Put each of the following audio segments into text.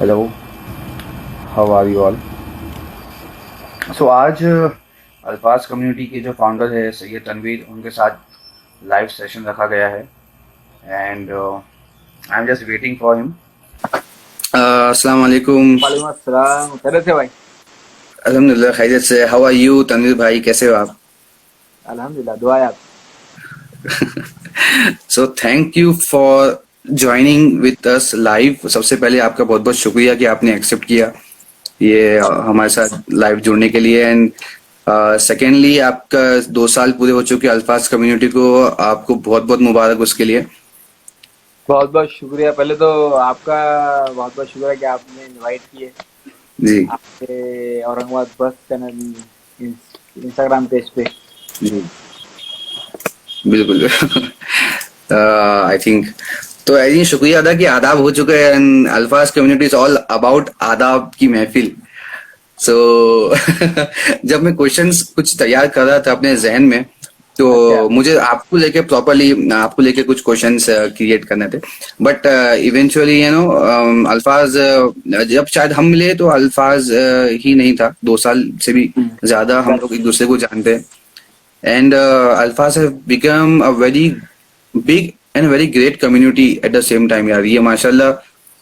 Hello, how are you all. So आज Alfaaz community के जो फाउंडर है सैयद तनवीर, उनके साथ लाइव सेशन रखा गया है and I am just waiting for him. अस्सलाम वालेकुम। वालेकुम अस्सलाम। खैरियत से भाई? अल्हम्दुलिल्लाह खैरियत से। हाउ आर यू तनवीर भाई, कैसे हो आप? अल्हम्दुलिल्लाह, दुआ है आप। So thank you for joining with us live. सबसे पहले आपका बहुत बहुत शुक्रिया कि आपने एक्सेप्ट किया ये हमारे साथ लाइव जुड़ने के लिए। एंड सेकेंडली, आपका 2 साल पूरे हो चुके अल्फाज कम्युनिटी को, आपको बहुत बहुत मुबारक उसके लिए। बहुत बहुत शुक्रिया। पहले तो आपका बहुत बहुत शुक्रिया कि आपने इनवाइट किए जी आपके औरंगाबाद बस चैनल इंस्टाग्राम पेज पे। जी बिल्कुल। आई थिंक तो आई थिंक शुक्रिया अदा कि आदाब हो चुके हैं। एंड अल्फाज कम्युनिटी इज ऑल अबाउट आदाब की महफिल। सो जब मैं क्वेश्चंस कुछ तैयार कर रहा था अपने जहन में, तो अच्छा। मुझे आपको लेके प्रॉपरली आपको लेके कुछ क्वेश्चंस क्रिएट करने थे। बट इवेंचुअली अल्फाज जब शायद हम मिले तो अल्फाज ही नहीं था। 2 साल से भी ज्यादा हम लोग एक दूसरे को जानते हैं। एंड अल्फाज have become a very big and very great community at the same time. यार ये माशाल्लाह,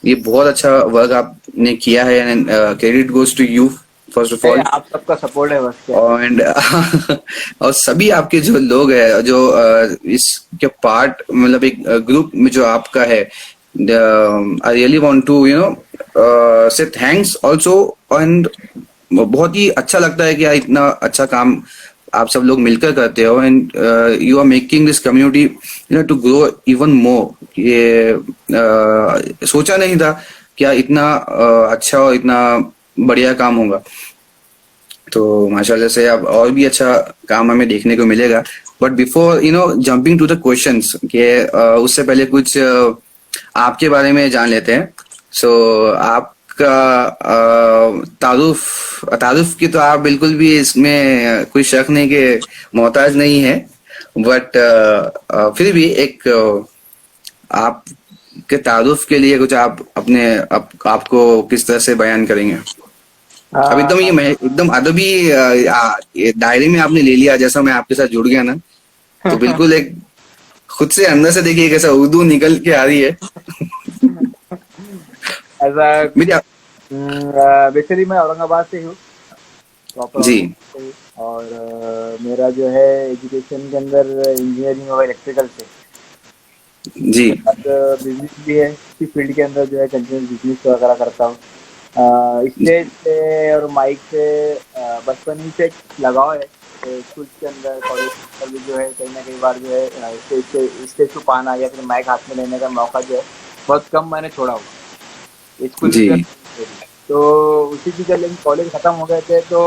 ये बहुत अच्छा वर्क आपने किया है and credit goes to you first of नहीं, ऑल। आप सबका सपोर्ट है बस, क्या है। एंड और सभी आपके जो लोग हैं जो इसके पार्ट, मतलब एक ग्रुप में जो आपका है, आई रियली वांट टू से थैंक्स ऑल्सो। एंड बहुत ही अच्छा लगता है कि यार इतना अच्छा काम आप सब लोग मिलकर करते हो and you are making this community to grow even more. ये सोचा नहीं था क्या इतना अच्छा और इतना बढ़िया काम होगा। तो माशाल्लाह से अब और भी अच्छा काम हमें देखने को मिलेगा। But before jumping to the questions के उससे पहले कुछ आपके बारे में जान लेते हैं। सो आपका तारुफ तारुफ की तो आप बिल्कुल भी इसमें कोई शक नहीं के मोहताज नहीं है। बट फिर भी एक आपके तारुफ के लिए कुछ आप अपने आपको किस तरह से बयान करेंगे? अब एकदम ये आ, मैं एकदम अदबी ये दायरे में आपने ले लिया, जैसा मैं आपके साथ जुड़ गया ना, तो बिल्कुल एक खुद से अंदर से देखिए कैसा उर्दू निकल के आ रही है। ऐसा। मेरी बेसिकली मैं औरंगाबाद से हूँ, प्रॉपर जी औरंगाबाद से हूँ। और मेरा जो है एजुकेशन के अंदर इंजीनियरिंग और इलेक्ट्रिकल से जी बिजनेस भी है। इसी फील्ड के अंदर जो है कंटिन्यूस बिजनेस वगैरह करता हूँ। स्टेज से और माइक से बचपन ही से एक लगाव है। स्कूल के अंदर, कॉलेज के अंदर भी जो है कहीं ना कहीं बार जो है स्टेज पे पाना या फिर माइक हाथ में लेने का मौका जो है बहुत कम मैंने छोड़ा हुआ। स्कूल में जी जो है मेरी। तो उसी की जब लेकिन कॉलेज खत्म हो गए थे तो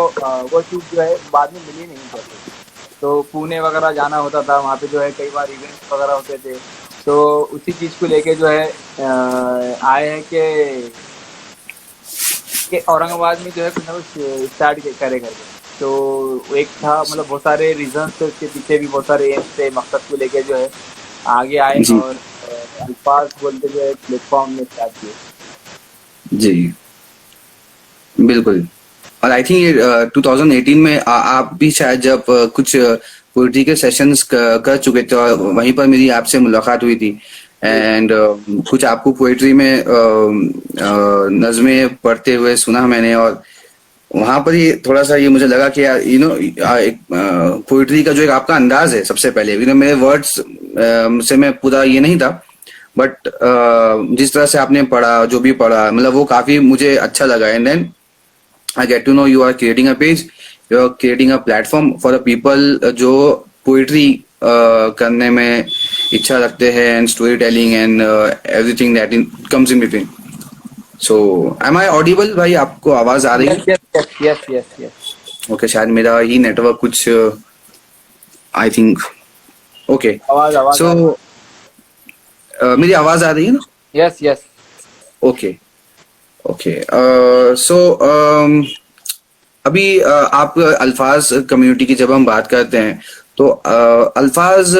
वो चीज़ जो है बाद में मिली नहीं जैसे। तो पुणे वगैरह जाना होता था, वहाँ पे जो है कई बार इवेंट्स वगैरह होते थे। तो उसी चीज़ को लेके जो है आए हैं कि औरंगाबाद में जो है कुछ ना कुछ स्टार्ट करे करके। तो एक था, मतलब बहुत सारे रीजंस थे उसके पीछे भी, बहुत सारे एम्स थे, मकसद को लेके जो है आगे आए जी और अल्फाज बोल के जो है प्लेटफॉर्म में स्टार्ट किए। जी बिल्कुल। और आई थिंक ये 2018 में आप भी शायद जब कुछ पोइट्री के सेशंस कर चुके थे और वहीं पर मेरी आपसे मुलाकात हुई थी। जी। एंड कुछ आपको पोइट्री में नज़में पढ़ते हुए सुना मैंने। और वहां पर ही थोड़ा सा ये मुझे लगा कि यार एक पोइट्री का जो एक आपका अंदाज है, सबसे पहले मेरे वर्ड्स से मैं पूरा ये नहीं था। बट जिस तरह से आपने पढ़ा, जो भी पढ़ा, मतलब वो काफी मुझे अच्छा लगा। And then I get to know you are creating a page, you are creating a platform for the people जो पोइट्री करने में इच्छा रखते हैं and story telling and everything that in comes in between. So am I audible भाई, आपको आवाज आ रही यस है? Yes yes yes yes yes. Okay, शायद मेरा ही नेटवर्क कुछ आई थिंक। ओके। आवाज आवाज सो आ रही। मेरी आवाज आ रही है ना? Yes yes. Okay okay. So अभी आप अल्फाज कम्युनिटी की जब हम बात करते हैं तो अल्फाज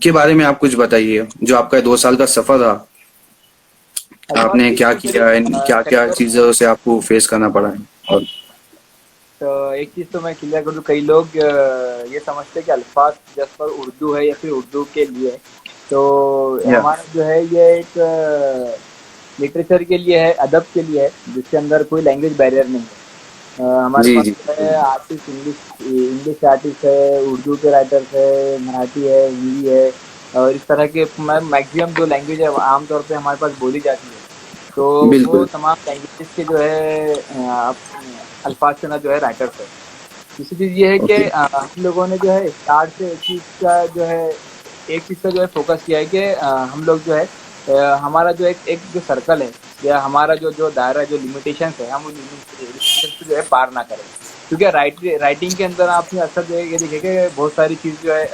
के बारे में आप कुछ बताइए। जो आपका 2 साल का सफर रहा, अल्फाज आपने क्या बिल्कुल किया, क्या क्या सही। चीजों से आपको फेस करना पड़ा है? और तो एक चीज तो मैं क्लियर कर दूं, कई लोग ये समझते हैं कि अल्फाज जस्ट पर उर्दू है या फिर उर्दू के लिए है। तो या हमारा जो है ये एक लिटरेचर के लिए है, अदब के लिए है, जिसके अंदर कोई लैंग्वेज बैरियर नहीं है। हमारे जी पास जी जो है आर्टिस्ट, इंग्लिश इंग्लिश आर्टिस्ट है, उर्दू के राइटर्स है, मराठी है, हिंदी है, और इस तरह के मैक्सिमम जो लैंग्वेज है आमतौर पे हमारे पास बोली जाती है। तो वो बिल्कुल तमाम लैंग्वेजेस के जो है अल्फाज के ना जो है राइटर्स है। दूसरी चीज ये है कि ओके हम लोगों ने जो है स्टार्ट से एक चीज का जो है फोकस किया है कि हम लोग जो है हमारा जो एक जो सर्कल है या हमारा जो जो दायरा, जो लिमिटेशंस है, हम उन लिमिटेशंस को जो है पार ना करें। क्योंकि राइटिंग के अंदर आपने अक्सर जो है ये देखेगा कि बहुत सारी चीज जो है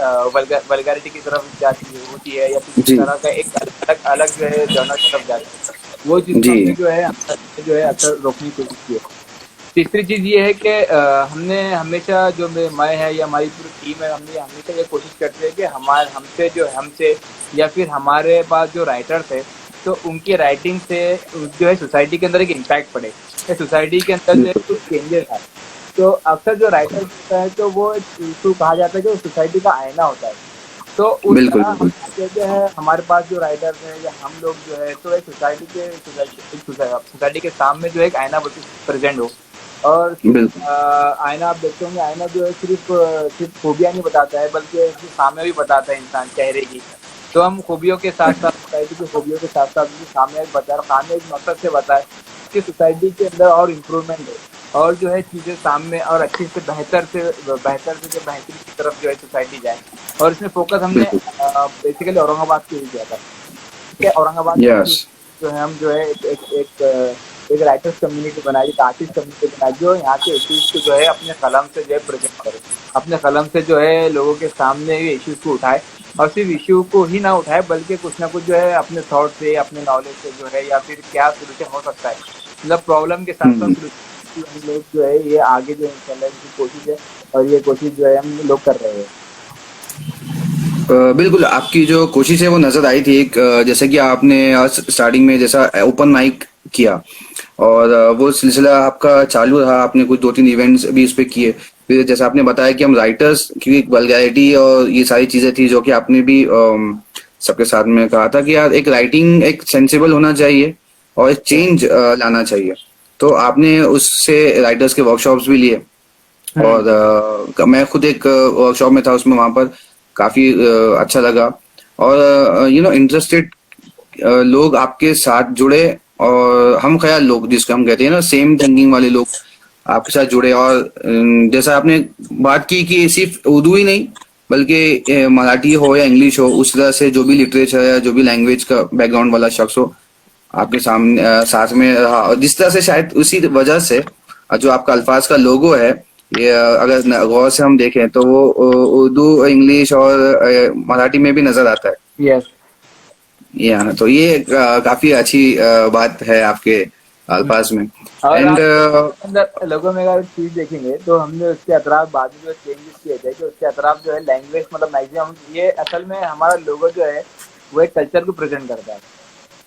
वल्गैरिटी की तरफ जाती है होती है, या फिर किसी जी तरह का एक अलग अलग जो है जॉनर की तरफ जाती है। वो चीज को जी हमने जो है अक्सर रोकने की कोशिश की है। तीसरी चीज ये है कि हमने हमेशा जो मैं है या हमारी पूरी टीम है, हमने हमेशा ये कोशिश करते हैं कि हमारे हमसे या फिर हमारे पास जो राइटर्स है, तो उनकी राइटिंग से जो है सोसाइटी के अंदर एक इम्पैक्ट पड़े, या सोसाइटी के अंदर जो है बिल्कुल कुछ चेंजेस आए। तो अक्सर जो राइटर्स होता है तो वो इसको कहा जाता है कि वो सोसाइटी का आईना होता है। तो उस बिल्कुल तरह हम बिल्कुल कहते हैं हमारे पास जो राइटर्स हैं या हम लोग जो है, तो एक सोसाइटी के सामने जो है एक आईना प्रेजेंट हो। और बिल्कुल आईना आप देखते होंगे, आईना जो है सिर्फ खूबियां नहीं बताता है, बल्कि उसकी खामियां भी बताता है इंसान चेहरे की। तो हम खूबियों के साथ साथ, सोसाइटी की खूबियों के साथ साथ उसकी खामियां भी बताए, और खामियां इस मकसद से बताए कि सोसाइटी के अंदर और इम्प्रूवमेंट हो, और जो है चीजें सामने और अच्छी से जो बेहतरी की तरफ जो है सोसाइटी जाए। और इसमें फोकस हमने बिल्कुल बेसिकली औरंगाबाद के ही किया था कि औरंगाबाद में यस जो है हम जो है एक राइटर्स कम्युनिटी बनाई, एक आर्टिस्ट कम्युनिटी बनाई, जो यहाँ के इश्यूज को जो है अपने कलम से जो है प्रेजेंट करे, अपने कलम से जो है लोगों के सामने ये इश्यूज को उठाए। और सिर्फ इश्यू को ही ना उठाए, बल्कि कुछ ना कुछ जो है अपने थॉट से, अपने नॉलेज से जो है, या फिर क्या सोल्यूशन हो सकता है, मतलब प्रॉब्लम के साथ साथ हम्म सोल्यूशन हम लोग जो है ये आगे जो इंशाल्लाह की कोशिश है, और ये कोशिश जो है हम लोग कर रहे हैं। बिल्कुल आपकी जो कोशिश है वो नजर आई थी। एक जैसे कि आपने स्टार्टिंग में जैसा ओपन माइक किया, और वो सिलसिला आपका चालू रहा, आपने कुछ दो तीन इवेंट्स भी उस पे किए। फिर जैसा आपने बताया कि हम राइटर्स की वल्गैरिटी और ये सारी चीजें थी जो कि आपने भी सबके साथ में कहा था कि यार एक राइटिंग एक सेंसिबल होना चाहिए और एक चेंज लाना चाहिए। तो आपने उससे राइटर्स के वर्कशॉप्स भी लिए, हम्म। और मैं खुद एक वर्कशॉप में था, उसमें वहां पर काफी अच्छा लगा। और इंटरेस्टेड लोग आपके साथ जुड़े, और हम ख्याल लोग जिसको हम कहते हैं ना, सेम थिंकिंग वाले लोग आपके साथ जुड़े। और जैसा आपने बात की कि सिर्फ उर्दू ही नहीं बल्कि मराठी हो या इंग्लिश हो, उस तरह से जो भी लिटरेचर या जो भी लैंग्वेज का बैकग्राउंड वाला शख्स हो आपके सामने साथ में रहा। और जिस तरह से शायद उसी वजह से जो आपका अल्फाज का लोगो है, ये अगर गौर से हम देखें तो वो उर्दू, इंग्लिश और मराठी में भी नजर आता है। यस। तो ये काफी अच्छी बात है आपके अल्फाज में। और एंड आप अंदर लोगों में अगर चीज देखेंगे, तो हमने उसके अतराफ बाद में जो चेंजेस किए थे, कि उसके अतराफ जो है लैंग्वेज, मतलब मैक्सिमम ये असल में हमारा लोगो जो है वो एक कल्चर को प्रेजेंट करता है।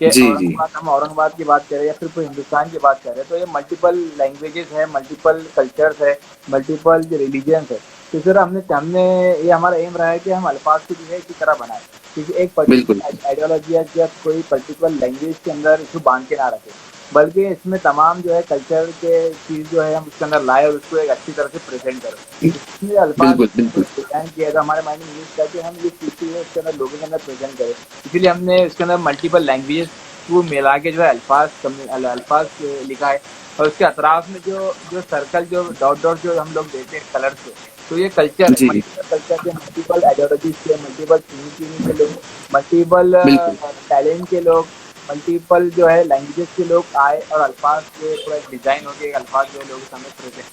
कि जी जी औरंगाबाद, हम औरंगाबाद की बात करें या फिर पूरे हिंदुस्तान की बात करें, तो ये मल्टीपल लैंग्वेजेस है, मल्टीपल कल्चर्स है, मल्टीपल जो रिलीजियंस है। तो इस तरह हमने हमने ये हमारा एम रहा है कि हम अल्फाज को जो है इसी तरह बनाए, क्योंकि एक बिल्कुल पर्टिकुलर आइडियोलॉजी या कोई पर्टिकुलर लैंग्वेज के अंदर इसको बांध के ना रखे, बल्कि इसमें तमाम जो है कल्चर के चीज जो है हम उसके अंदर लाए, और उसको एक अच्छी तरह से प्रेजेंट करें। इसलिए अल्फाज बिल्कुल बिल्कुल डिजाइन किया था, हमारे माइंड में यूज करके हम ये चीज जो है उसके अंदर लोगों के अंदर प्रेजेंट करें। इसीलिए हमने उसके अंदर मल्टीपल लैंग्वेजेस को मिला के जो है अल्फाज लिखा है। और उसके अतराफ में जो जो सर्कल, जो डॉट डॉट जो हम लोग देते हैं कलर से, तो ये कल्चर है, जी मल्टीपल कल्चर के, मल्टीपल आइडियोलॉजीज के, मल्टीपल थिंकिंग के लोग, मल्टीपल बिल्कुल टैलेंट के लोग, मल्टीपल जो है लैंग्वेजेस के लोग आए, और अल्फाज के पूरा डिजाइन हो गया, अल्फाज जो है लोगों के सामने प्रेजेंट।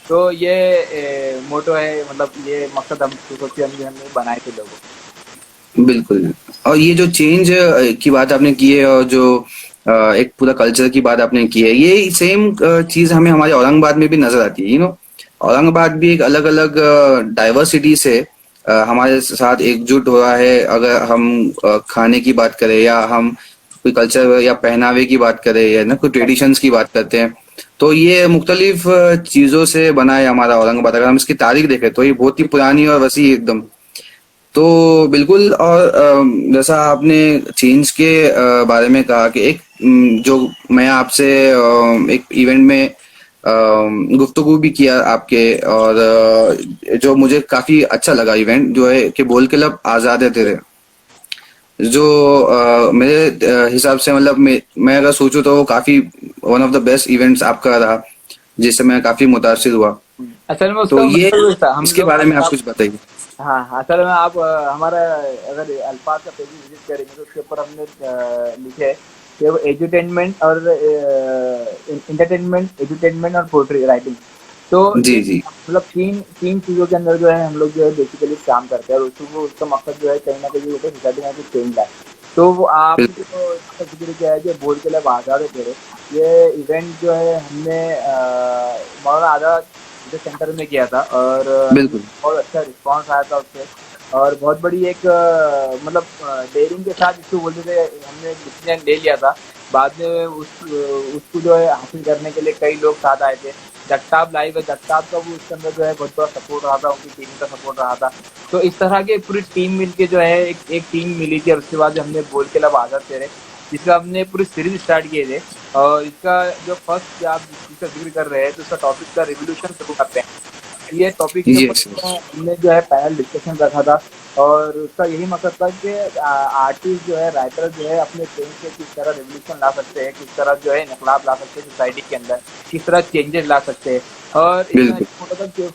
तो ये मोटो है, मतलब ये मकसद हम सोचे हमने बनाए थे लोगों। बिल्कुल। और ये जो चेंज की बात आपने की है, और जो एक पूरा कल्चर की बात आपने की है, ये सेम चीज हमें हमारे औरंगाबाद में भी नजर आती है। औरंगाबाद भी एक अलग अलग डाइवर्सिटी से हमारे साथ एकजुट हो रहा है। अगर हम खाने की बात करें, या हम कोई कल्चर या पहनावे की बात करें या ना कोई ट्रेडिशंस की बात करते हैं, तो ये मुख्तलिफ चीजों से बना है हमारा औरंगाबाद। अगर हम इसकी तारीख देखें तो ये बहुत ही पुरानी और वसी है एकदम। तो बिल्कुल। और जैसा आपने चेंज के बारे में कहा कि एक जो मैं आपसे एक इवेंट में गुफ्तगू भी किया आपके, और जो मुझे काफी अच्छा लगा इवेंट जो है कि बोल के लब आजाद है तेरे, जो मेरे हिसाब से मतलब मैं अगर सोचूं तो वो काफी one of the best events आपका रहा, जिससे मैं काफी मुतासिर हुआ। असल में तो उसका ये मतलब था, हम इसके लोग बारे में आप कुछ बताइए। हाँ हाँ, असल में आप हमारा अगर अल्फाज का पेज विजिट करेंगे तो उसके ऊपर हमने लिखे है कि वो एजुटेनमेंट और एजुटेनमेंट और पोएट्री राइटिंग। तो जी ये जी। मतलब तीन तीन चीज़ों के अंदर जो है हम लोग जो है बेसिकली काम करते हैं, और उसका मकसद जो है कहीं ना कहीं होता है सोसाइटी में कुछ चेंज लाए। तो वो आप बिल्कुल जो इसका जिक्र किया है जो बोल के लिए आज़ाद है तेरे, ये इवेंट जो है हमने मौलाना आज़ाद सेंटर में किया था, और बिल्कुल। बहुत अच्छा रिस्पांस आया था उससे। और बहुत बड़ी एक मतलब डेयरिंग के साथ इसको बोलते थे, हमने डिसीजन ले लिया था। बाद में उसको जो है हासिल करने के लिए कई लोग साथ आए थे। जगताप लाइव है, जगताप का वो उसके अंदर जो है बहुत बड़ा सपोर्ट रहा था, उनकी टीम का सपोर्ट रहा था। तो इस तरह की पूरी टीम मिलके जो है एक टीम मिली थी, और उसके बाद हमने बोल के लब आज़ाद तेरे, जिसका हमने पूरी सीरीज स्टार्ट किए थे। और इसका जो फर्स्ट आप जिसका जिक्र कर रहे हैं तो उसका टॉपिक था रिवोल्यूशन शुरू करते हैं। ये टॉपिक के ऊपर यस यस। हमने जो है पैनल डिस्कशन रखा था, और उसका यही मकसद था कि आर्टिस्ट जो है, राइटर जो है, अपने पेन से किस तरह रेवोल्यूशन ला सकते हैं, किस तरह जो है इनकलाब ला सकते हैं सोसाइटी के अंदर, किस तरह चेंजेस ला सकते हैं। और इसमें बिल्कुल। छोटा सा कि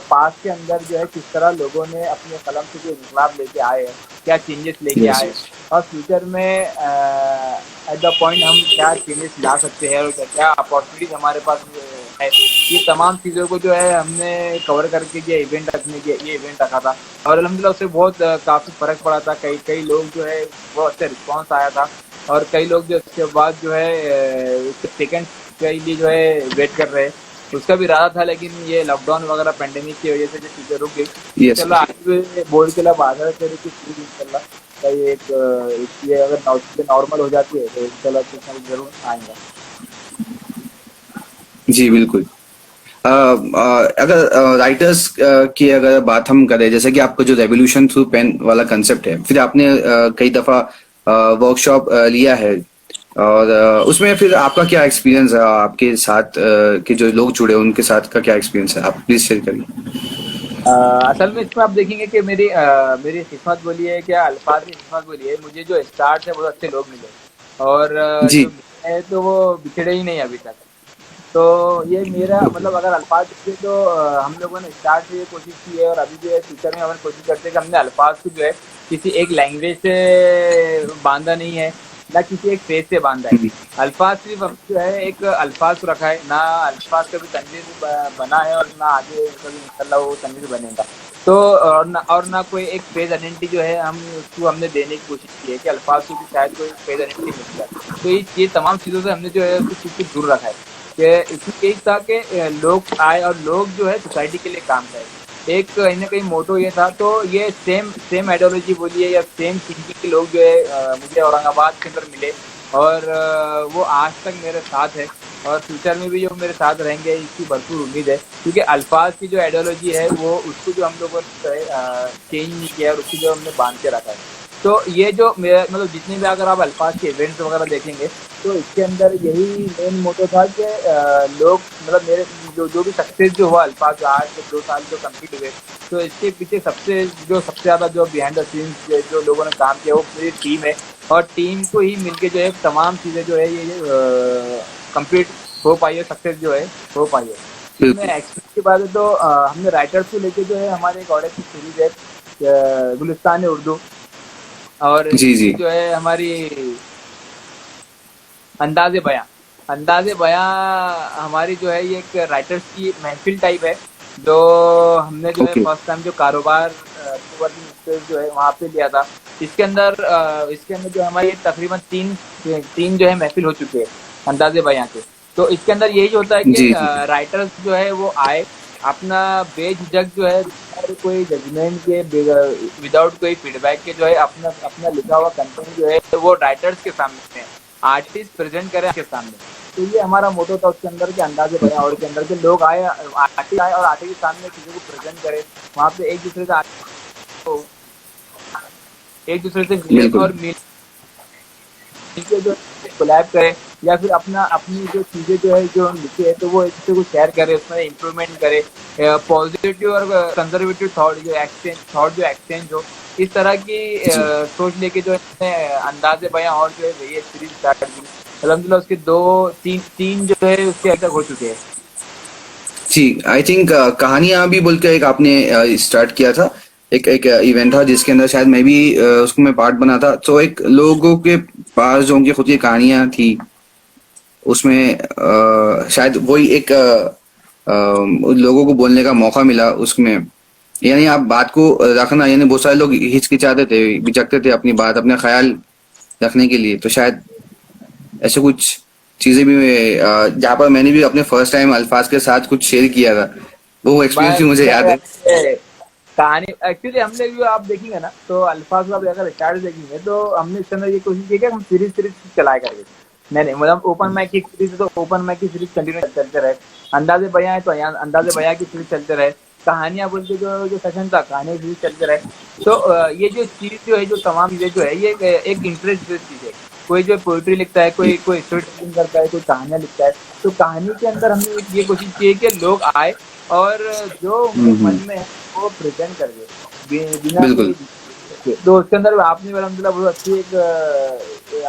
पास्ट के अंदर जो है किस तरह लोगों ने अपने कलम से जो इनकलाब लेके आए हैं, क्या चेंजेस लेके यस आए, यस। और फ्यूचर में एट द पॉइंट हम क्या चेंजेस ला सकते हैं, और क्या क्या अपॉर्चुनिटीज हमारे पास है। ये तमाम चीज़ों को जो है हमने कवर करके ये इवेंट रखा था। और अल्हम्दुलिल्लाह उससे बहुत काफ़ी फ़र्क पड़ा था। कई कई लोग जो है बहुत अच्छा रिस्पांस आया था, और कई लोग जो उसके बाद जो है सेकेंड के लिए जो है वेट कर रहे हैं। उसका भी इरादा था, लेकिन ये लॉकडाउन वगैरह पेंडेमिक की वजह से जो चीज़ें रुक गई। यस इंशाल्लाह यस। आज भी बोल के लब आज़ाद तेरे की सीरीज इंशाल्लाह कई ये अगर नॉर्मल हो जाती है तो इंशाल्लाह कुछ ना कुछ जरूर आएगा। जी बिल्कुल। अगर राइटर्स की अगर बात हम करें, जैसे कि आपका जो रेवोल्यूशन थ्रू पेन वाला कंसेप्ट है, फिर आपने कई दफा वर्कशॉप लिया है, और उसमें फिर आपका क्या एक्सपीरियंस है, आपके साथ के जो लोग जुड़े उनके साथ का क्या एक्सपीरियंस है, आप प्लीज शेयर करिए। असल में इसमें आप देखेंगे कि मेरी किस्मत बोली है, क्या अल्फाज की किस्मत बोली है, मुझे जो स्टार्ट से बहुत अच्छे लोग मिले, और जो जी। मिले हैं तो वो बिछड़े ही नहीं अभी तक। तो ये मेरा ओके। मतलब अगर अल्फाज से तो हम लोगों ने स्टार्ट से ये कोशिश की है, और अभी जो है फ्यूचर में हम कोशिश करते हैं कि हमने अल्फाज को जो है किसी एक लैंग्वेज से बांधा नहीं है, ना किसी एक फेज से बांधा है। अल्फाज सिर्फ हम जो है एक अल्फाज को रखा है, ना अल्फाज कभी तनवीर बना है, और ना आगे कभी इंशाल्लाह वो तनवीर बनेगा। तो और ना कोई एक फेज आइडेंटिटी जो है हम उसको हमने देने की कोशिश की है कि अल्फाज को भी शायद कोई फेज आइडेंटिटी मिल जाए। तो ये तमाम चीज़ों से हमने जो है उसको चीज़ को दूर रखा है, कि इसमें यही था कि लोग आए और लोग जो है सोसाइटी के लिए काम करें। एक कहीं ना कहीं मोटो ये था। तो ये सेम सेम आइडियोलॉजी बोलिए या सेम थिंकिंग के लोग जो है मुझे औरंगाबाद के अंदर मिले, और वो आज तक मेरे साथ है, और फ्यूचर में भी जो मेरे साथ रहेंगे इसकी भरपूर उम्मीद है, क्योंकि अल्फाज की जो आइडियोलॉजी है वो उसको जो हम लोगों ने चेंज नहीं किया है, और उसको जो हमने बांध के रखा है। तो ये जो मेरा मतलब जितने भी अगर आप अल्फाज के इवेंट्स वगैरह देखेंगे तो इसके अंदर यही मेन मोटो था कि लोग मतलब मेरे जो जो भी सक्सेस जो हुआ अल्फाज आज के 2 साल जो कंप्लीट हुए, तो इसके पीछे सबसे ज़्यादा जो बिहाइंड द सीन्स जो लोगों ने काम किया वो पूरी टीम है, और टीम को ही मिलके जो है तमाम चीज़ें जो है ये कंप्लीट हो पाई है, सक्सेस जो है हो पाई है। इसमें बिल्कुल। एक्सपीरियंस की बात है तो हमने राइटर्स को लेके जो है हमारे एक और एक सीरीज है गुलिस्तान उर्दू, और जी जी। इसकी जो है हमारी अंदाज़े बयां अंदाज़े बयां हमारी जो है ये एक राइटर्स की महफिल टाइप है, जो हमने जो है ओके। फर्स्ट टाइम जो कारोबार वर्किंग स्पेस जो है वहाँ पे लिया था। इसके अंदर जो हमारी तकरीबन तीन तीन जो है महफिल हो चुके हैं अंदाज़े बयां के। तो इसके अंदर यही होता है कि जी जी। राइटर्स जो है वो आए अपना बेझिझक जो है और कोई जजमेंट के विदाउट कोई फीडबैक के जो है अपना अपना लिखा हुआ कंटेंट जो है वो राइटर्स के सामने है, आर्टिस्ट प्रेजेंट करे आपके सामने। तो ये हमारा मोटो था उसके अंदर के अंदाजे बयां और के अंदर के लोग आए, आर्टिस्ट आए और आर्टिस्ट के सामने चीजों को प्रेजेंट करे, वहाँ पे एक दूसरे से मिले बिल्कुल और मिलके जो कोलैब करे या फिर अपनी जो चीजें जो है जो लिखे है तो वो एक दूसरे को शेयर करे, उसमें इम्प्रूवमेंट करे, पॉजिटिव और कंजर्वेटिव थॉट जो एक्सचेंज हो, इस तरह की जी सोच लेके जो है अंदाजे बयां और जो है ये सीरीज स्टार्ट की। अल्हम्दुलिल्लाह उसके दो तीन जो है उसके अभी तक हो चुके हैं। जी। आई थिंक कहानियां भी बोल के एक आपने स्टार्ट किया था, एक एक इवेंट था जिसके अंदर शायद मैं भी उसको मैं पार्ट बना था। तो एक लोगों के पास जो उनकी खुद की कहानियां थी उसमें शायद वही एक लोगों को बोलने का मौका मिला उसमें। यानी आप बात को रखना, यानी बहुत सारे लोग हिचकिचाते थे, बिचकते थे अपनी बात, अपना ख्याल रखने के लिए। तो शायद ऐसे कुछ चीजें भी जहाँ पर मैंने भी अपने फर्स्ट टाइम अल्फाज के साथ कुछ शेयर किया था, वो एक्सपीरियंस भी मुझे याद है। कहानी एक्चुअली हमने भी आप देखेंगे ना तो अल्फाज का अगर स्टार्ट देखेंगे तो हमने इसके अंदर ये कोशिश की कि हम सीरीज चलाए करेंगे। नहीं मतलब ओपन माइक की सीरीज है तो ओपन माइक की सीरीज कंटिन्यू चलते रहे, अंदाजे बयां है तो अंदाजे बयां की सीरीज चलते रहे, कहानियां बोल के जो सेशन था कहानियां सीरीज चलते रहे। तो ये जो चीज जो है जो तमाम चीजें जो है ये एक इंटरेस्ट बेस्ड चीज है। कोई जो पोइट्री लिखता है, कोई स्टोरी टेलिंग करता है, कोई कहानियां लिखता है, तो कहानी के अंदर हमने ये कोशिश की है कि लोग आए और जो उनके मन में है वो प्रेजेंट कर दे बिना बिल्कुल तो उसके अंदर आपने अलहमदुलिल्लाह बहुत अच्छी एक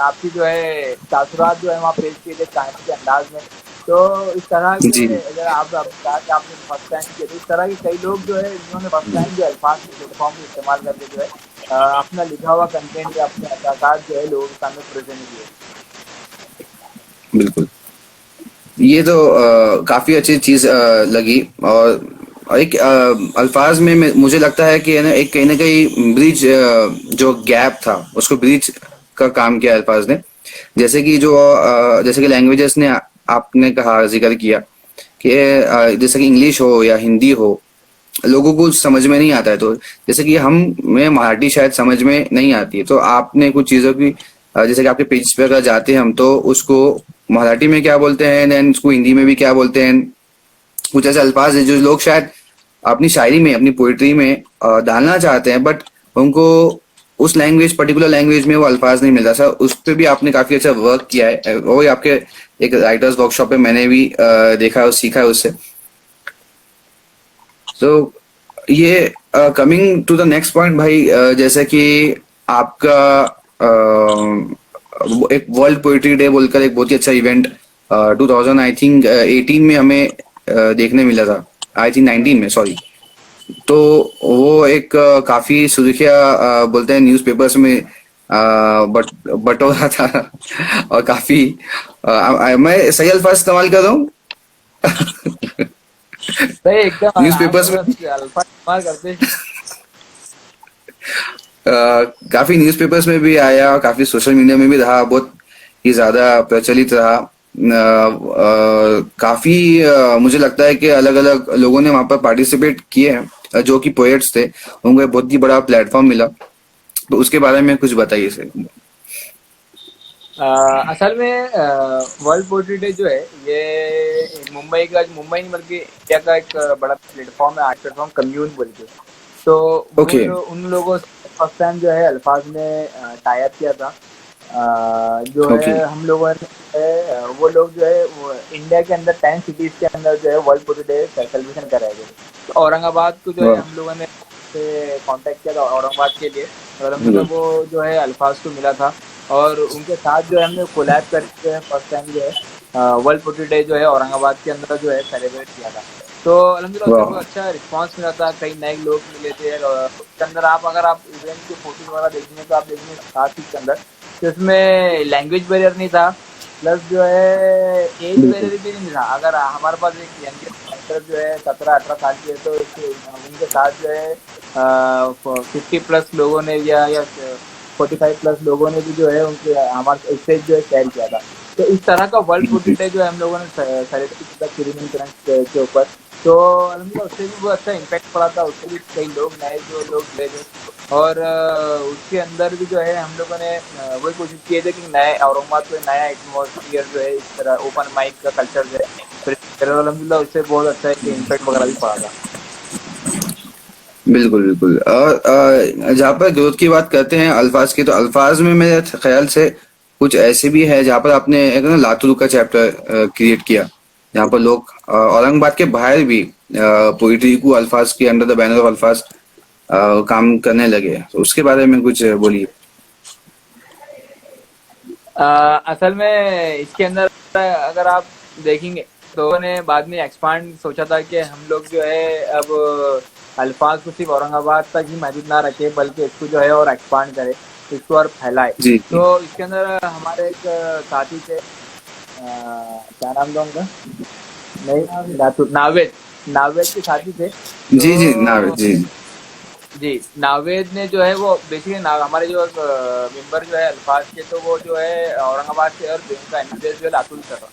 आपकी जो है तासुरात जो है वहाँ पेश किए थे कहानी के अंदाज में। तो इस तरह जी के अगर आप कहा कि आपने फर्स्ट टाइम किया तो इस तरह के कई लोग जो है जिन्होंने फर्स्ट टाइम जो अल्फाज के प्लेटफॉर्म को इस्तेमाल करके जो है अपना लिखा हुआ कंटेंट या अपने अदाकार जो है लोगों के सामने प्रेजेंट किए। बिल्कुल। ये तो काफी अच्छी चीज लगी। और एक अल्फाज में मुझे लगता है कि है ना, एक कहीं ना कहीं ब्रिज, जो गैप था उसको ब्रिज का काम किया अल्फाज ने। जैसे कि जैसे कि लैंग्वेजेस ने आपने कहा, जिक्र किया कि जैसे कि इंग्लिश हो या हिंदी हो, लोगों को समझ में नहीं आता है। तो जैसे कि मैं मराठी शायद समझ में नहीं आती है, तो आपने कुछ चीजों की जैसे कि आपके पेज पे अगर जाते हैं हम तो उसको मराठी में क्या बोलते हैं, देन उसको हिंदी में भी क्या बोलते हैं। कुछ ऐसे अल्फाज है जो लोग शायद अपनी शायरी में, अपनी पोइट्री में डालना चाहते हैं, बट उनको उस लैंग्वेज, पर्टिकुलर लैंग्वेज में वो अल्फाज नहीं मिलता। सर उस पर भी आपने काफी अच्छा वर्क किया है, वही आपके एक राइटर्स वर्कशॉप पे मैंने भी देखा और सीखा है उससे। तो ये coming to the next point भाई, जैसे कि आपका एक वर्ल्ड पोइट्री डे बोलकर एक बहुत ही अच्छा इवेंट 2000 आई थिंक 18 में हमें देखने मिला था, आई थिंक 19 में, सॉरी। तो वो एक काफी सुर्खियां बोलते हैं न्यूज़पेपर्स में बटोरा था और काफी मैं सही अल्फाज इस्तेमाल कर रहा हूँ सही एकदम न्यूज़पेपर्स में अल्फा इस्तेमाल करते हैं। काफी न्यूज़पेपर्स में भी आया, काफी सोशल मीडिया में भी रहा, बहुत ही ज्यादा प्रचलित रहा। काफी मुझे लगता है कि अलग अलग लोगों ने वहां पर पार्टिसिपेट किए हैं जो कि पोएट्स थे, उनको एक बहुत ही बड़ा प्लेटफॉर्म मिला। तो उसके बारे में कुछ बताइए सर। असल में वर्ल्ड पोएट्री डे जो है ये मुंबई नहीं बल्कि इंडिया का एक बड़ा प्लेटफॉर्म है, आर्ट प्लेटफॉर्म कम्यून बोल के। तो ओके उन लोगों से फर्स्ट टाइम जो है अल्फाज ने टाई अप किया था। जो ओके है हम लोगों ने वो लोग जो है इंडिया के अंदर 10 सिटीज के अंदर जो है वर्ल्ड पोएट्री डे सेलिब्रेशन कराएंगे। तो औरंगाबाद को जो है हम लोगों ने कांटेक्ट किया था औरंगाबाद के लिए, और हमने वो जो है अल्फाज को मिला था और उनके साथ जो है हमने कोलैब करके फर्स्ट टाइम जो है वर्ल्ड पोएट्री डे जो है औरंगाबाद के अंदर जो है सेलिब्रेट किया था। तो अल्हम्दुलिल्लाह उससे बहुत अच्छा रिस्पांस मिला था, कई नए लोग मिले थे। और उसके अंदर अगर आप इवेंट के फोटोज वगैरह देखेंगे तो आप देखेंगे साथ ही के अंदर तो इसमें लैंग्वेज बैरियर नहीं था, प्लस जो है एज बैरियर भी नहीं था। अगर हमारे पास एक यंगर जो है 17-18 साल की है तो उनके साथ जो है 50 प्लस लोगों ने या 45 प्लस लोगों ने भी जो है उनके हमारे स्टेज जो है शेयर किया था। तो इस तरह का वर्ल्ड पोएट्री डे जो है हम लोगों ने सेलिब्रेट किया था के ऊपर। तो अलहमदुलिल्लाह उससे भी बहुत अच्छा इम्पैक्ट पड़ा था, उससे भी कई लोग नए जो लोग थे और उसके अंदर भी जो है हम लोगों ने वही कोशिश की थी कि नए औरंगाबाद को नया एटमोसफियर जो है इस तरह ओपन माइक का कल्चर जो है फिर अलहमदिल्ला उससे बहुत अच्छा है कि इम्पैक्ट वगैरह भी पड़ा था। बिल्कुल बिल्कुल। और जहाँ पर ग्रोथ की बात करते हैं अल्फाज की, तो अल्फाज में मेरे ख्याल से कुछ ऐसे भी है जहाँ पर आपने एक ना लातूर का चैप्टर क्रिएट किया, जहाँ पर लोग औरंगाबाद के बाहर भी पोइट्री को अल्फाज के अंडर द बैनर ऑफ अल्फाज काम करने लगे, तो उसके बारे में कुछ बोलिए। असल में इसके अंदर अगर आप देखेंगे तो उन्होंने बाद में एक्सपांड सोचा था कि हम लोग जो है अब अल्फाज को सिर्फ औरंगाबाद तक ही महदूद ना रखे बल्कि इसको जो है और एक्सपांड करे, इसको और फैलाए। जी जी तो इसके अंदर हमारे एक साथी थे, क्या नाम था उनका, नहीं नावेद, नावेद के साथी थे। जी जी ना तो जी। जी नावेद ने जो है वो बेसिकली हमारे जो मेंबर जो है अल्फाज के, तो वो जो है औरंगाबाद से और उनका एमबीबीएस जो है लातूर से था।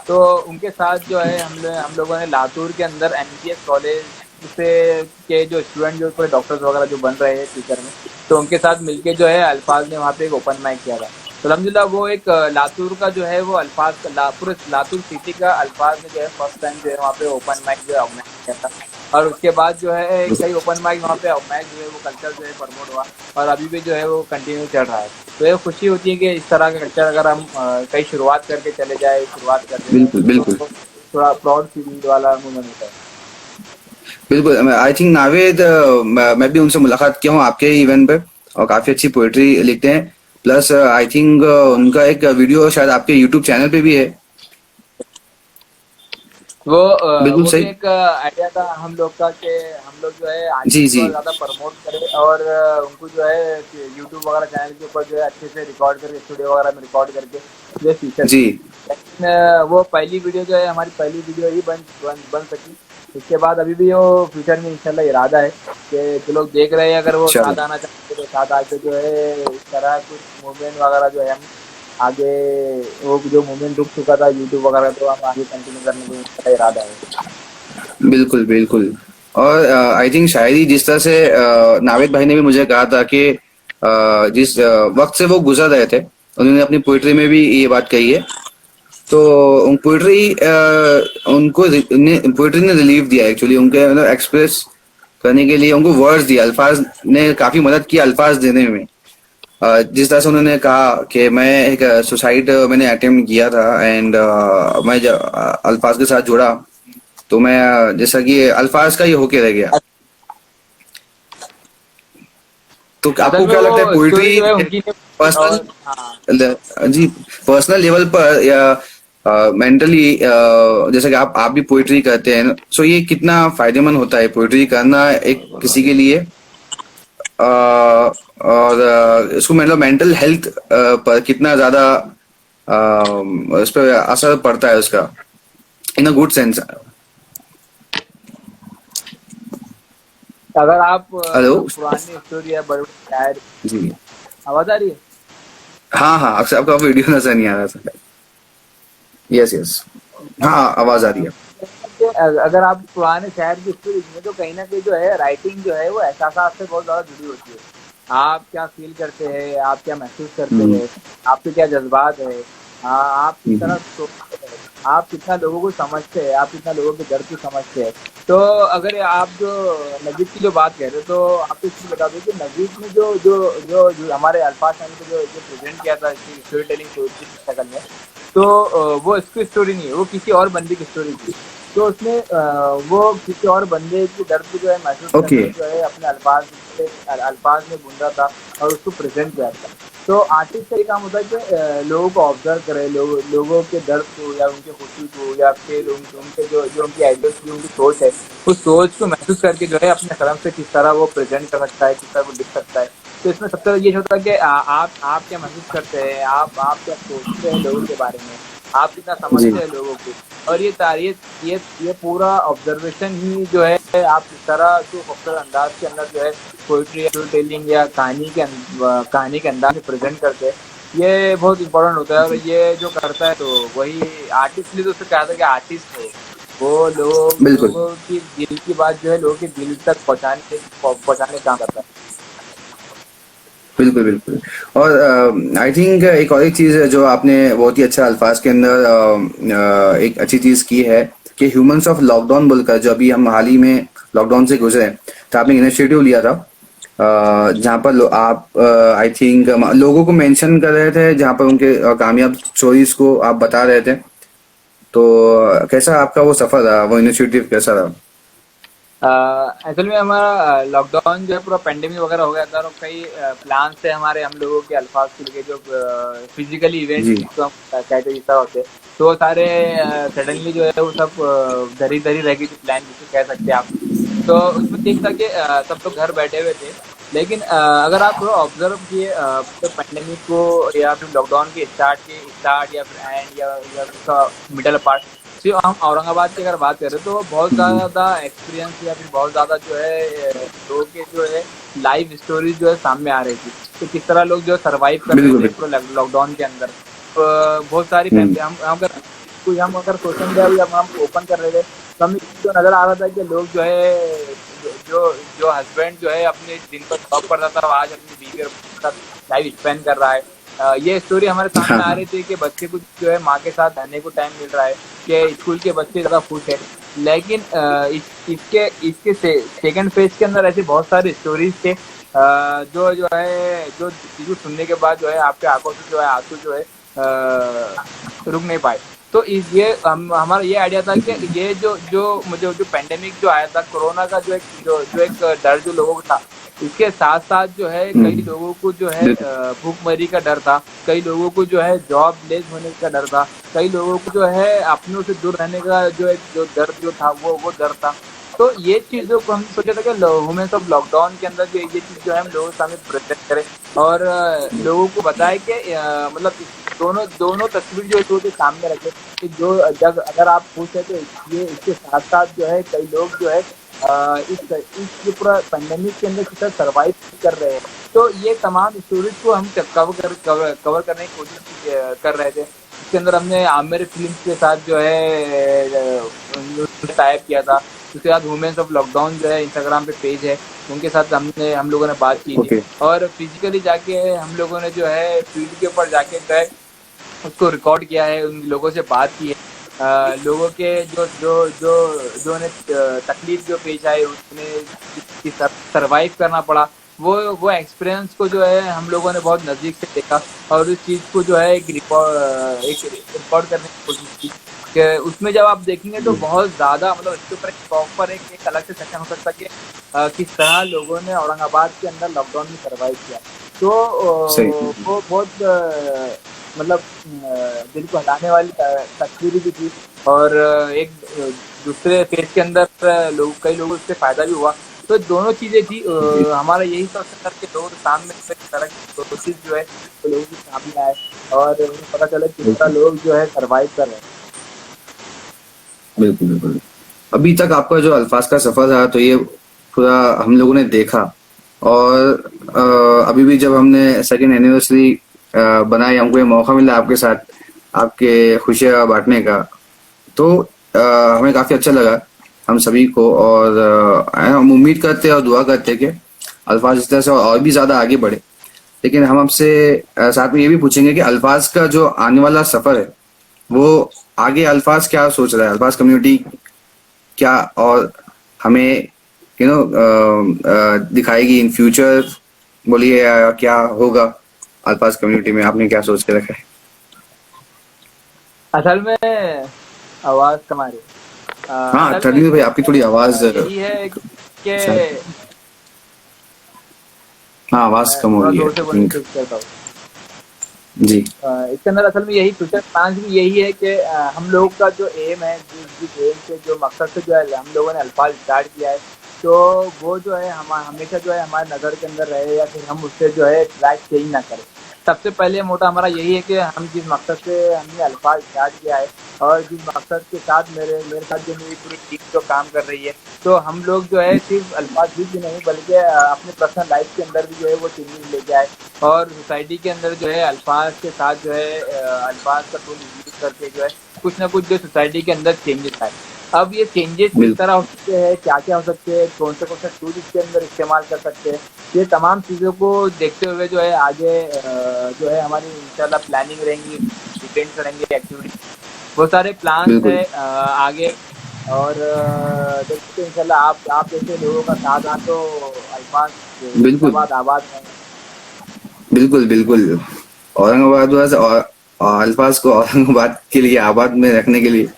तो उनके साथ जो है हम लोगों ने लातूर के अंदर एमबीबीएस कॉलेज से के जो स्टूडेंट जो पूरे डॉक्टर्स वगैरह जो बन रहे हैं फ्यूचर में, तो उनके साथ मिलके जो है अल्फाज ने वहाँ पे एक ओपन माइक किया था। तो अलहमदिल्ला वो एक लातूर का जो है वो अल्फाज का पूरे लातूर सिटी का अल्फाज ने जो है फर्स्ट टाइम जो है वहाँ पे ओपन माइक जो है ऑर्गेनाइज किया था। और उसके बाद जो है कई ओपन माइक वहाँ पे ऑर्गेनाइज हुए, वो कल्चर जो है प्रमोट हुआ और अभी भी जो है वो कंटिन्यू चल रहा है। तो ये खुशी होती है कि इस तरह का कल्चर अगर हम कहीं शुरुआत करके चले जाए, शुरुआत कर दें, बिल्कुल तो बिल्कुल थोड़ा प्राउड फीलिंग वाला मोमेंट होता है। बिल्कुल। आई थिंक नावेद, मैं भी उनसे मुलाकात किया हूँ आपके इवेंट पे, और काफी अच्छी पोएट्री लिखते हैं। प्लस आई थिंक उनका एक वीडियो शायद आपके यूट्यूब चैनल पे भी है। बिल्कुल वो भी सही। एक आइडिया था हम लोग का कि हम लोग जो है जी आर्टिस्ट को जी और ज़्यादा प्रमोट करें और उनको जो है यूट्यूब वगैरह चैनल के ऊपर जो है अच्छे से रिकॉर्ड करके स्टूडियो वगैरह में रिकॉर्ड करके जो है फीचर जी। करें। लेकिन वो पहली वीडियो जो है हमारी पहली वीडियो ही बन सकी। इसके बाद अभी भी वो फ्यूचर में इंशाल्लाह इरादा है कि जो लोग देख रहे हैं अगर वो साथ चलो आना चाहते हैं तो साथ आके जो है इस तरह कुछ मूवमेंट वगैरह जो है हम आगे, वो जो मूवमेंट रुक चुका था यूट्यूब वगैरह, तो हम आगे कंटिन्यू करने का इंशाल्लाह इरादा है। बिल्कुल बिल्कुल। और आई थिंक शायरी जिस तरह से नावेद भाई ने भी मुझे कहा था कि जिस वक्त से वो गुजर रहे थे, उन्होंने अपनी पोइट्री में भी ये बात कही है। तो पोइट्री उनको पोइट्री ने रिलीफ दिया एक्चुअली, उनके मतलब एक्सप्रेस करने के लिए उनको वर्ड्स दिया, अल्फाज ने काफी मदद की अल्फाज देने में। जिस तरह से उन्होंने कहा कि मैं एक सुसाइड मैंने अटेम्प्ट किया था, एंड मैं जब अल्फाज के साथ जुड़ा, तो मैं जैसा कि अल्फाज का ही होके रह गया। तो असल आपको में क्या लगता है वो पोइट्री स्टोरी जो है उनकी और हाँ, पर्सनल, जी, पर्सनल लेवल पर या मेंटली, जैसे कि आप भी पोइट्री करते हैं, सो ये कितना फायदेमंद होता है पोइट्री करना एक किसी के लिए, और इसको मतलब मेंटल हेल्थ पर कितना ज्यादा उस पर असर पड़ता है उसका, इन अ गुड सेंस। अगर आप हेलो। जो पुरानी स्टोरी है बड़े बड़े शायर, जी। आवाज आ रही है? हाँ हाँ, अक्सर आपका वीडियो नजर नहीं आ रहा था। Yes yes. हाँ आवाज आ रही है। अगर आप पुराने शायर की स्टोरी में, तो कहीं ना कहीं जो है राइटिंग जो है वो एहसास से बहुत ज्यादा जुड़ी होती है। आप क्या फील करते हैं, आप क्या महसूस करते हम्म, हैं, आपके क्या जज्बात है, आप किस हम्म, तरह सोचते हैं, आप कितना लोगों को समझते हैं, आप कितना लोगों के दर्द को समझते हैं। तो अगर आप जो नजीब की जो बात कह रहे हो, तो आपको इसलिए बता दूं कि नजीब ने जो हमारे अल्फाज खान को जो प्रेजेंट किया था स्टोरी टेलिंग की शक्ल में, तो वो इसकी स्टोरी नहीं है, वो किसी और बंदे की स्टोरी थी। तो उसने वो किसी और बंदे की दर्द को जो है महसूस ओके। करके जो है अपने अल्फाज में गूंजा था और उसको प्रेजेंट किया था। तो आर्टिस्ट का ये काम होता है कि लोगों को ऑब्जर्व करे, लोगों के दर्द को या उनके खुशी को या फिर उनके जो उनकी आइडियल्स की उनकी सोच है, उस सोच को महसूस करके जो है अपने कलम से किस तरह वो प्रेजेंट कर सकता है, किस तरह वो लिख सकता है। तो इसमें सबसे पहले ये होता है कि आप क्या महसूस करते हैं, आप क्या सोचते हैं लोगों के बारे में, आप कितना जी समझते हैं लोगों को। और ये तारीख ये पूरा ऑब्जर्वेशन ही जो है आप किस तरह जो खूबसूरत अंदाज के अंदर जो है पोइट्री स्टोरी टेलिंग या कहानी के अंदाज में प्रेजेंट करते हैं, ये बहुत इंपॉर्टेंट होता है। और ये जो करता है तो वही आर्टिस्ट, लिए तो उससे कहा था कि आर्टिस्ट है वो बिल्कुल। लोगों की दिल की बात जो है लोगों के दिल तक पहुंचाने का काम करता है। बिल्कुल बिल्कुल। और आई थिंक एक और एक चीज़ है जो आपने बहुत ही अच्छा अल्फाज के अंदर एक अच्छी चीज़ की है कि ह्यूमंस ऑफ लॉकडाउन बोलकर, जो अभी हम हाल ही में लॉकडाउन से गुजरे तो आपने इनिशिएटिव लिया था, जहाँ पर आप आई थिंक लोगों को मेंशन कर रहे थे, जहाँ पर उनके कामयाब स्टोरीज को आप बता रहे थे। तो कैसा आपका वो सफर रहा, वो इनिशिएटिव कैसा रहा? एक्चुअल में हमारा लॉकडाउन जो है पूरा पेंडेमिक वगैरह हो गया था, और कई प्लान थे हमारे, हम लोगों के अल्फाज के लिए जो फिजिकली इवेंट जी। जिसको हम कहते हैं, इस तरह होते, तो वो सारे सडनली जो है वो सब धरी धरी रह गई थी प्लान, जिसको कह सकते हैं आप। तो उसमें देख था कि सब लोग घर बैठे हुए थे। लेकिन अगर आप थोड़ा ऑब्जर्व किए तो पेंडेमिक को, या फिर लॉकडाउन के स्टार्ट या फिर एंड, या उसका मिडल पार्ट, तो हम औरंगाबाद की अगर बात करें तो बहुत जी। ज़्यादा एक्सपीरियंस या फिर बहुत ज़्यादा जो है लोगों के जो है लाइव स्टोरीज जो है सामने आ रही थी, कि किस तरह लोग जो सर्वाइव कर रहे बिल्कुल थे बिल्कुल। पूरा लॉकडाउन के अंदर। बहुत सारी हम्म। फैमिली, हम अगर सोशल मीडिया भी हम ओपन कर रहे थे, तो हमें तो नज़र आ रहा था कि लोग जो है, जो जो हस्बैंड जो है अपने दिन पर जॉब करता था, वो आज अपनी बीवी और बच्चों के साथ टाइम स्पेंड कर रहा है। ये स्टोरी हमारे हाँ सामने आ हाँ। रही थी कि बच्चे को जो है माँ के साथ रहने को टाइम मिल रहा है, कि स्कूल के बच्चे ज़्यादा खुश है। लेकिन इसके इसके सेकंड फेज के अंदर ऐसे बहुत सारे स्टोरीज थे, जो है जो जिसको सुनने के बाद जो है आपके आंखों से जो है आंसू जो है रुक नहीं पाए। तो ये हमारा ये आइडिया था कि ये जो जो मुझे जो पेंडेमिक जो आया था कोरोना का, जो एक डर जो लोगों को था, इसके साथ साथ जो है कई हम्म। लोगों को जो है बिल्कुल। भूखमरी का डर था, कई लोगों को जो है जॉब लेस होने का डर था, कई लोगों को जो है अपनों से दूर रहने का जो एक जो डर जो था, वो डर था। तो ये चीज़ों को हम सोचा था कि वुमेन्स ऑफ लॉकडाउन के अंदर जो ये चीज़ जो है हम लोगों के सामने प्रेजेंट करें, और लोगों को बताएं कि मतलब दोनों दोनों तस्वीर जो है जो सामने रखे, कि जो जब अगर आप पूछे तो ये इसके साथ साथ जो है कई लोग जो है इस जो पूरा पेंडेमिक के अंदर किस तरह सर्वाइव कर रहे हैं। तो ये तमाम स्टोरीज को हम कवर करने की कोशिश कर रहे थे। इसके अंदर हमने आमिर फिल्म के साथ जो है टाइप किया था। उसके बाद वुमेन्स ऑफ लॉकडाउन जो है इंस्टाग्राम पे पेज है, उनके साथ हम लोगों ने बात की थी, ओके। और फिजिकली जाके हम लोगों ने जो है फील्ड के ऊपर जाके जो है उसको रिकॉर्ड किया है, उन लोगों से बात की है। लोगों के जो जो जो जो उन्हें तकलीफ जो पेश आई, उन्हें सरवाइव करना पड़ा, वो एक्सपीरियंस को जो है हम लोगों ने बहुत नज़दीक से देखा, और उस चीज़ को जो है एक रिकॉर्ड करने की कोशिश की। कि उसमें जब आप देखेंगे तो बहुत ज़्यादा, मतलब इसके ऊपर एक प्रॉपर एक अलग से सेक्शन हो सकता है कि किस तरह लोगों ने औरंगाबाद के अंदर लॉकडाउन में सर्वाइव किया। तो सही। वो बहुत मतलब दिल को हटाने वाली तस्वीर भी थी, और एक दूसरे फेज के अंदर कई लोगों से फायदा भी हुआ। तो दोनों चीजें थी। जी। हमारा यही सोच था कि लोगों के सामने इस तरह की कोशिश जो है तो लोगों के सामने आए, और उन्हें पता चले किस तरह बिल्कुल लोग जो है सर्वाइव कर रहे हैं। बिल्कुल बिल्कुल। अभी तक आपका जो अल्फाज का सफर रहा, तो ये पूरा हम लोगों ने देखा। और अभी भी जब हमने सेकेंड एनिवर्सरी बनाई, हमको ये मौका मिला आपके साथ आपके खुशियाँ बांटने का, तो हमें काफ़ी अच्छा लगा हम सभी को। और हम उम्मीद करते हैं और दुआ करते हैं कि अल्फाज इस तरह से और भी ज़्यादा आगे बढ़े। लेकिन हम आपसे साथ में ये भी पूछेंगे कि अल्फाज का जो आने वाला सफ़र है, वो आगे अल्फाज क्या सोच रहा है, अल्फाज कम्युनिटी क्या और हमें दिखाएगी इन फ्यूचर, बोलिए, या क्या होगा अल्फाज कम्युनिटी में, आपने क्या सोच के रखा है? असल में आवाज कमारी, हाँ, असल में तनवीर भाई, आपकी थोड़ी आवाज। यही है कि अच्छा। हाँ, आवाज मैं कम हो थोड़ा रही है जोर से आई बोलने की थिंक। कोशिश करता हूँ। जी। इसके अंदर असल में यही फ्यूचर प्लान भी यही है कि हम लोग का जो एम है, जिस एम से जो मकसद से जो है हम लोगों ने अल्फाज स्टार्ट किया है, तो वो जो है हम हमेशा जो है हमारे नज़र के अंदर रहे, या फिर हम उससे जो है ट्रैक चेंज ना करें। सबसे पहले मोटा हमारा यही है कि हम जिस मकसद से हमने अल्फाज स्टार्ट किया है, और जिस मकसद के साथ मेरे मेरे साथ जो मेरी पूरी टीम जो काम कर रही है, तो हम लोग जो है सिर्फ अल्फाज भी नहीं, बल्कि अपने पर्सनल लाइफ के अंदर भी जो है वो चेंजेस लेके आए, और सोसाइटी के अंदर जो है अल्फाज के साथ जो है अल्फाज का टूल यूज करके जो है कुछ ना कुछ जो सोसाइटी के अंदर चेंजेस आए। अब ये चेंजेस किस बिल्कुल तरह हो सकते हैं, क्या क्या हो सकते हैं, कौन से टूल इसके अंदर इस्तेमाल कर सकते हैं, ये तमाम चीज़ों को देखते हुए जो है आगे जो है हमारी इंशाल्लाह प्लानिंग रहेंगी, इवेंट्स रहेंगे, एक्टिविटी, बहुत सारे प्लान्स बिल्कुल है आगे। और देखते हैं इंशाल्लाह आप जैसे लोगों का साथ आ तो अल्फाज बिल्कुल जिंदाबाद आबाद रहेंगे। बिल्कुल बिल्कुल। औरंगाबाद बस और अल्फाज को औरंगाबाद के लिए आबाद में रखने के लिए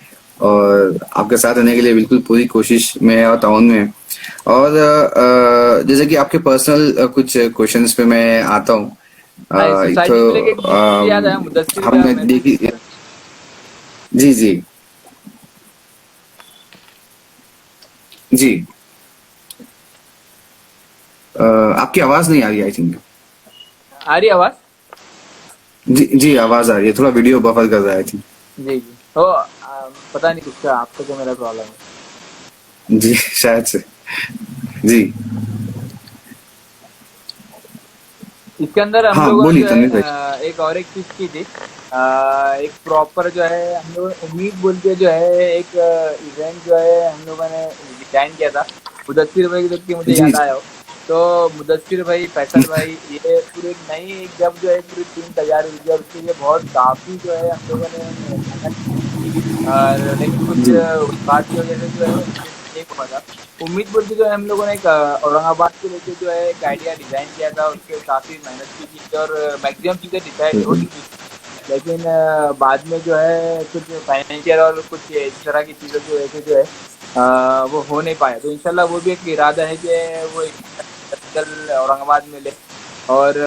और आपके साथ रहने के लिए बिल्कुल पूरी कोशिश में है और ताउन में है। और जैसे कि आपके पर्सनल कुछ क्वेश्चंस पे मैं आता हूँ। एक तो सोसाइटी को लेके एक मुझे याद आया, मुदस्सिर भैया हमने मैं देखी। जी जी जी। आपकी आवाज नहीं आ रही आई थिंक। आ रही आवाज? जी जी आवाज आ रही है, थोड़ा वीडियो बफर कर रहा है आई थिंक। जी जी। तो पता नहीं किसका, आपको क्या मेरा प्रॉब्लम है। जी शायद से। जी इसके अंदर हम हाँ लोगों ने बोलिए जो है तन्वीर भाई। एक और एक चीज की थी, एक प्रॉपर जो है हम लोगों ने उम्मीद बोल के जो है एक इवेंट जो है हम लोगों ने डिजाइन किया था। मुदस्सिर भाई को देख के मुझे जी याद जी आया हो। तो मुदस्सिर भाई, फैसल भाई, ये पूरी एक नई जब जो है पूरी टीम तैयार हुई थी और उसके लिए बहुत काफी जो है हम लोगों ने मेहनत की। और लेकिन कुछ जी बात की वजह से जो है नहीं हो पाता। उम्मीद बोल के जो है हम लोगों ने एक औरंगाबाद को लेके जो है एक आइडिया डिजाइन किया था, उसके काफी मेहनत की थी और मैक्सिमम चीजें डिसाइड हो चुकी थी। लेकिन बाद में जो है कुछ फाइनेंशियल और कुछ इस तरह की चीज़ों की वजह से जो है वो हो नहीं पाया। तो इंशाल्लाह वो भी एक इरादा है कि वो जल्द औरंगाबाद में ले। और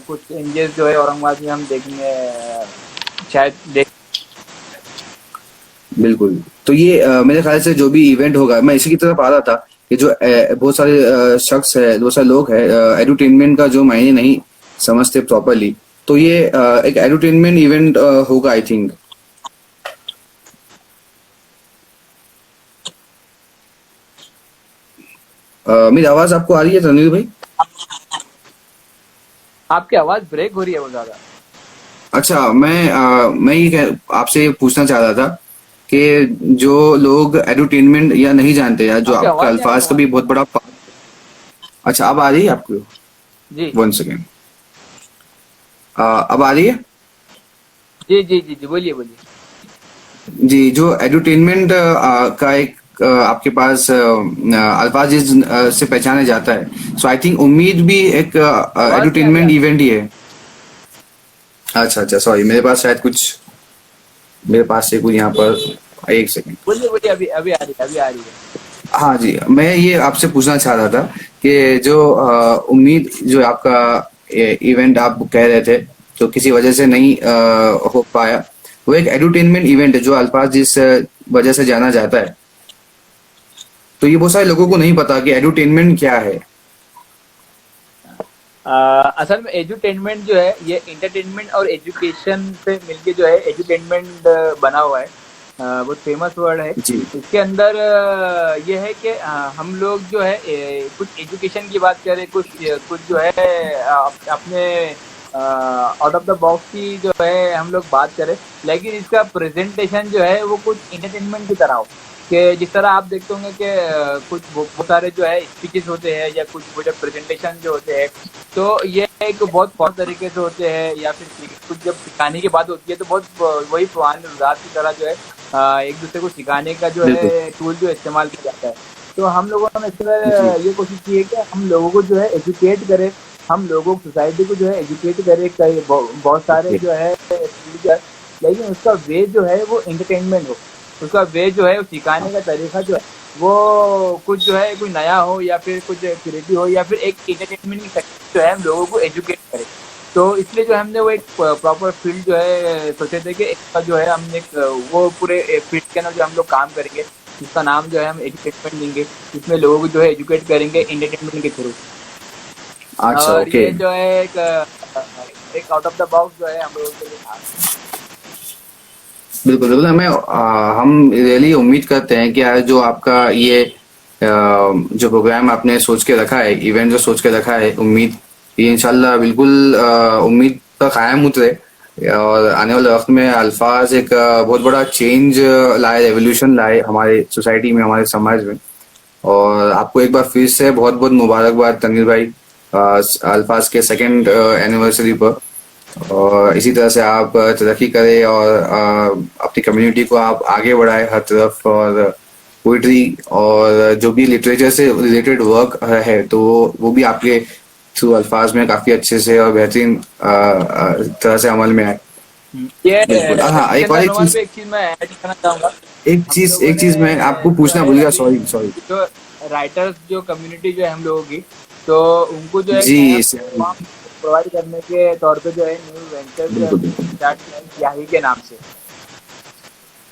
कुछ चेंजेस जो है औरंगाबाद में हम देखेंगे, शायद देख। बिल्कुल। तो ये मेरे ख्याल से जो भी इवेंट होगा, मैं इसी की तरफ आ रहा था कि जो बहुत सारे शख्स है, बहुत सारे लोग हैं एडुटेनमेंट का जो मायने नहीं समझते प्रॉपरली, तो ये एक एडुटेनमेंट इवेंट होगा आई थिंक। मेरी आवाज आपको आ रही है तनवीर भाई? आपकी आवाज़ ब्रेक हो रही है बहुत ज़्यादा। अच्छा, मैं ये आपसे ये पूछना चाह रहा था कि जो लोग एडुटेनमेंट या नहीं जानते या जो आपकी आपका आवाज़ नहीं आ रही अल्फाज का भी हमारी। बहुत बड़ा अच्छा अब आ रही है आपको? जी वन सेकेंड। अब आ रही है? जी जी जी जी, बोलिए बोलिए। जी, जो एडुटेनमेंट का एक आपके पास अल्फाज से पहचाना जाता है, सो आई थिंक उम्मीद भी एक आवाज़ नहीं आ रही एडुटेनमेंट आपकी। इवेंट ही है। अच्छा अच्छा सॉरी, मेरे पास शायद कुछ, मेरे पास से कुछ यहाँ पर एक सेकेंड। बोलिए बोलिए, अभी अभी आ रही है, अभी आ रही है। हाँ जी, मैं ये आपसे पूछना चाह रहा था कि जो उम्मीद जो आपका इवेंट आप कह रहे थे जो किसी वजह से नहीं हो पाया, वो एक एडुटेनमेंट इवेंट है जो अल्फाज जिस वजह से जाना जाता है। तो ये बहुत सारे लोगों को नहीं पता कि एडुटेनमेंट क्या है। असल में एजुटेनमेंट जो है ये इंटरटेनमेंट और एजुकेशन से मिलके जो है एजुटेनमेंट बना हुआ है। बहुत फेमस वर्ड है। जी इसके अंदर ये है कि हम लोग जो है कुछ एजुकेशन की बात करें, कुछ कुछ जो है अपने आउट ऑफ द बॉक्स की जो है हम लोग बात करें, लेकिन इसका प्रेजेंटेशन जो है वो कुछ इंटरटेनमेंट की तरह हो। कि जिस तरह आप देखते होंगे कि कुछ बहुत सारे जो है स्पीचेस होते हैं या कुछ वो जो प्रेजेंटेशन जो होते हैं, तो ये एक बहुत बहुत तरीके से होते हैं, या फिर कुछ जब सिखाने की बात होती है तो बहुत वही पुराने रुझान की तरह जो है एक दूसरे को सिखाने का जो बिल्कुल। है टूल जो इस्तेमाल किया जाता है। तो हम लोगों ने इस जी तरह ये कोशिश की है कि हम लोगों को जो है एजुकेट करें, हम लोगों को सोसाइटी को जो है एजुकेट करें कई बहुत सारे ओके। जो है टीचर, लेकिन उसका वे जो है वो एंटरटेनमेंट हो, उसका वे जो है वो सिखाने का तरीका जो है वो कुछ जो है कोई नया हो या फिर कुछ क्रिएटिव हो या फिर एक एंटरटेनमेंट की तकनीक जो है हम लोगों को एजुकेट करे। तो इसलिए जो हमने वो एक प्रॉपर फील्ड जो है सोचे थे कि इसका जो है हमने वो पूरे फील्ड के अंदर जो हम लोग काम करेंगे, जिसका नाम जो है हम एजुकेटमेंट देंगे, जिसमें लोगों को जो है एजुकेट करेंगे एंटरटेनमेंट के थ्रू। अच्छा और ओके। ये जो है एक आउट ऑफ द बॉक्स जो है हम लोगों के लिए था। बिल्कुल बिल्कुल, हम रियली उम्मीद करते हैं कि आज जो आपका ये जो प्रोग्राम आपने सोच के रखा है, इवेंट जो सोच के रखा है, उम्मीद, ये इंशाल्लाह बिल्कुल उम्मीद पर कायम उतरे और आने वाले वक्त में अल्फाज एक बहुत बड़ा चेंज लाए, रेवोल्यूशन लाए हमारे सोसाइटी में, हमारे समाज में। और आपको एक बार फिर से बहुत बहुत मुबारकबाद तनवीर भाई, अल्फाज के सेकंड एनिवर्सरी पर। और इसी तरह से आप तरक्की करें और अपनी कम्युनिटी को आप आगे बढ़ाएं हर तरफ। और पोइट्री और जो भी लिटरेचर से रिलेटेड वर्क है तो वो भी आपके थ्रू अल्फाज में काफी अच्छे से और बेहतरीन तरह से अमल में आए। ये बिल्कुल। हाँ, एक और चंदन एक रोमान चीज, पे एक चीज मैं ऐड करना चाहूंगा। एक हम चीज लोगों एक ने चीज मैं आपको जो पूछना है भूल गया, अभी सॉरी सॉरी। जो राइटर्स जो कम्युनिटी जो है हम लोगों की, तो उनको जो है एक जी नया प्लेटफॉर्म प्रोवाइड करने के तौर पे जो है न्यू वेंचर जो है बिल्कुल बिल्कुल। स्टार्ट किया है स्याही के नाम से।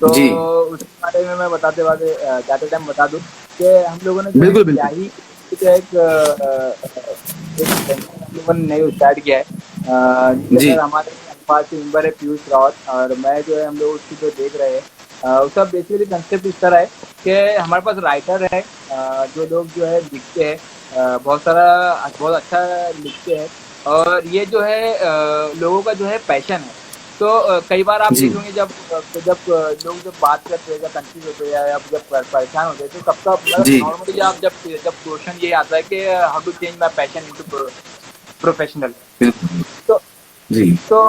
तो जी उसके बारे में मैं बताते बाते जाते टाइम बता दूं कि हम लोगों ने जो है बिल्कुल बिल्कुल। स्याही जो एक वेंचर हम लोगों ने नई स्टार्ट किया है, जिसके जी अंदर हमारे अल्फाज के मेंबर है पीयूष रावत और मैं जो है, हम लोग उसकी जो देख रहे हैं उसका बेसिकली कंसेप्ट इस तरह है कि हमारे पास राइटर है, जो लोग जो है लिखते हैं, बहुत सारा बहुत अच्छा लिखते हैं और ये जो है लोगों का जो है पैशन है। तो कई बार आप जी देखेंगे लोग जब बात करते हैं, जब कंफ्यूज होते हैं या जब परेशान होते हैं, तो सबका मतलब जी नॉर्मली आप जब जब क्वेश्चन ये आता है कि how to change my passion into professional. बिल्कुल। तो जी तो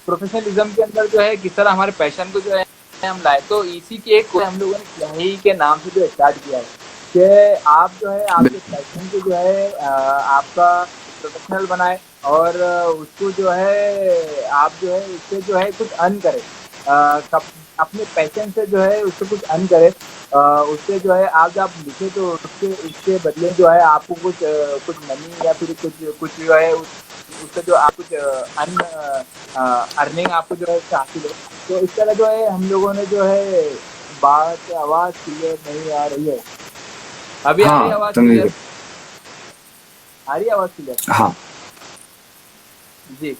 प्रोफेशनलिज्म के अंदर जो है किस तरह हमारे पैशन को जो है हम लाए, तो इसी की एक हम लोगों ने स्याही के नाम से जो स्टार्ट किया है कि आप जो है आपके पैशन को जो है आपका प्रोफेशनल बनाए और उसको जो है आप जो है उससे जो है कुछ अर्न करें, अपने पैशन से जो है उससे कुछ अर्न करें, उससे जो है आप जब लिखे तो उसके उसके बदले जो है आपको कुछ मनी या फिर कुछ जो है उससे जो आप कुछ अर्निंग आपको जो है उससे हासिल हो। तो इस तरह जो है हम लोगों ने जो है बात आवाज क्लियर नहीं आ रही है, अभी आ रही है हाँ आवाज तनवीर क्लियर? आ रही है आवाज क्लियर? भाई, हाँ जी।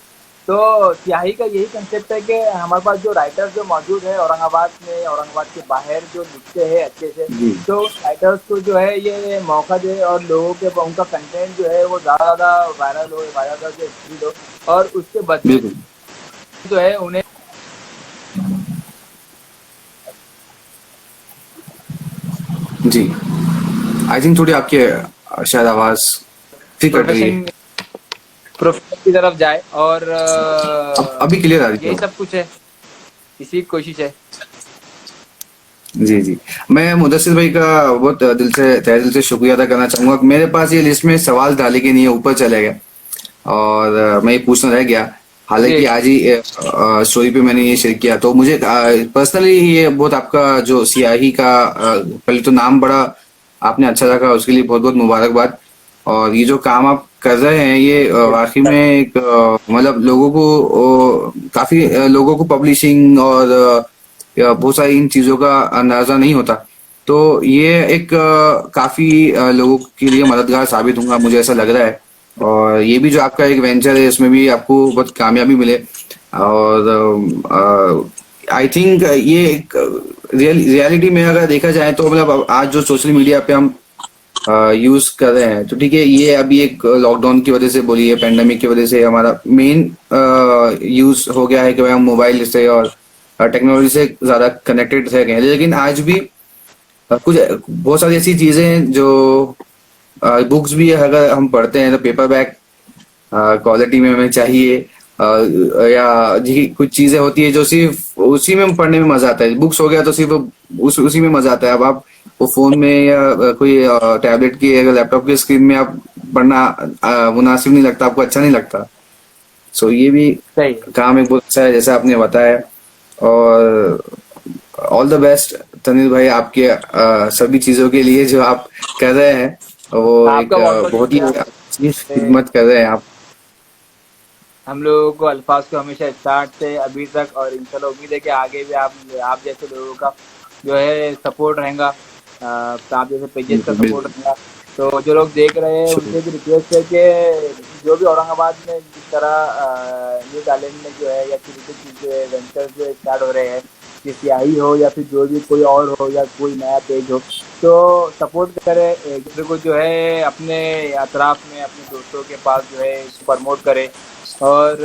तो स्याही का यही कंसेप्ट है कि हमारे पास जो राइटर्स जो मौजूद है औरंगाबाद में, औरंगाबाद के बाहर जो लिखते हैं अच्छे से, जी तो राइटर्स को जो है ये मौका दे और लोगों के उनका कंटेंट जो है वो ज़्यादा ज़्यादा वायरल हो, ज़्यादा जो स्प्रेड हो और उसके बदले बिल्कुल। जो है उन्हें जी आई थिंक थोड़ी आपकी शायद आवाज ठीक कट रही है। प्रोफेशन प्रोफेशन की तरफ जाए और अब अभी क्लियर आ रही यही है। सब कुछ है, इसी की कोशिश है। जी जी, मैं मुदस्सिर भाई का बहुत दिल से तहे दिल से शुक्रिया अदा करना चाहूंगा। मेरे पास ये लिस्ट में सवाल था लेकिन ये ऊपर चले गए और मैं ये पूछना रह गया। जी हालांकि आज ही स्टोरी पे मैंने ये शेयर किया, तो मुझे पर्सनली ये बहुत आपका जो सियाही का पहले तो नाम बड़ा आपने अच्छा रखा, उसके लिए बहुत बहुत मुबारकबाद। और ये जो काम आप कर रहे हैं ये वाकई में एक मतलब लोगों को काफी लोगों को पब्लिशिंग और बहुत सारी इन चीजों का अंदाजा नहीं होता। तो ये एक काफी लोगों के लिए मददगार साबित होगा, मुझे ऐसा लग रहा है। और ये भी जो आपका एक वेंचर है इसमें भी आपको बहुत कामयाबी मिले। और आई थिंक ये एक रियलिटी में अगर देखा जाए तो मतलब आज जो सोशल मीडिया पे हम यूज कर रहे हैं, तो ठीक है ये अभी एक लॉकडाउन की वजह से बोलिए, पेंडेमिक की वजह से हमारा मेन यूज हो गया है कि भाई हम मोबाइल से और टेक्नोलॉजी से ज्यादा कनेक्टेड रह गए हैं। लेकिन आज भी कुछ बहुत सारी ऐसी चीजें हैं जो बुक्स भी अगर हम पढ़ते हैं तो पेपर बैक क्वालिटी में हमें चाहिए। या जी कुछ चीजें होती है जो सिर्फ उसी में पढ़ने में मजा आता है। बुक्स हो गया तो सिर्फ उसी में मजा आता है। अब आप वो फोन में या कोई टैबलेट की या लैपटॉप की स्क्रीन में आप पढ़ना मुनासिब नहीं लगता, आपको अच्छा नहीं लगता। सो ये भी सही है। काम एक बहुत अच्छा है जैसा आपने बताया। और ऑल द बेस्ट तनिल भाई आपके सभी चीजों के लिए जो आप कर रहे हैं, वो एक आपका बहुत बहुत बहुत ही शुक्रिया। अच्छी खिदमत कर रहे हैं आप। हम लोगों को अल्फाज को हमेशा स्टार्ट से अभी तक और इंशाल्लाह उम्मीद है कि आगे भी आप जैसे लोगों का जो है सपोर्ट रहेगा, आप जैसे पेजेस का बिल्कुल सपोर्ट बिल्कुल। रहेगा। तो जो लोग देख रहे हैं शुक्रिया। उनसे भी रिक्वेस्ट है कि जो भी औरंगाबाद में जिस तरह न्यू टैलेंट में जो है या क्रिएटिव चीज़ें वेंचर्स जो स्टार्ट हो रहे हैं, ये स्याही हो या फिर जो भी कोई और हो या कोई नया पेज हो, तो सपोर्ट करें एक दूसरे को जो है अपने अतराफ में अपने दोस्तों के पास जो है प्रमोट करें, और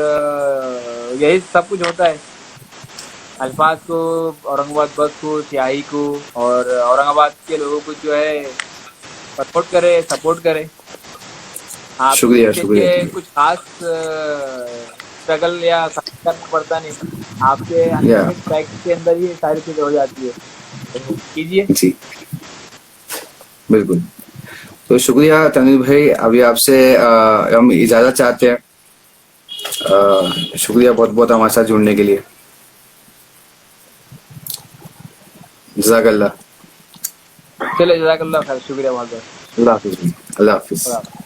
यही सब कुछ होता है। अल्फाज को, औरंगाबाद बस को, सियाही को और औरंगाबाद के लोगों को जो है सपोर्ट करे। आपको शुक्रिया इसके शुक्रिया लिए शुक्रिया। कुछ खास स्ट्रगल या काम करना पड़ता नहीं। आपके या अंदर एक पैक के अंदर ही ये सारी चीजें हो जाती है, तो कीजिए। जी बिल्कुल। तो शुक्रिया तनिल भाई, अभी आपसे हम इजाज़त चाहते हैं। शुक्रिया बहुत बहुत हमारे साथ जुड़ने के लिए। जज़ाकल्लाह। चलो, जज़ाकल्लाह खैर, शुक्रिया बहुत बहुत। अल्लाह हाफिज़। अल्लाह हाफिज़। खुदा हाफ़िज़।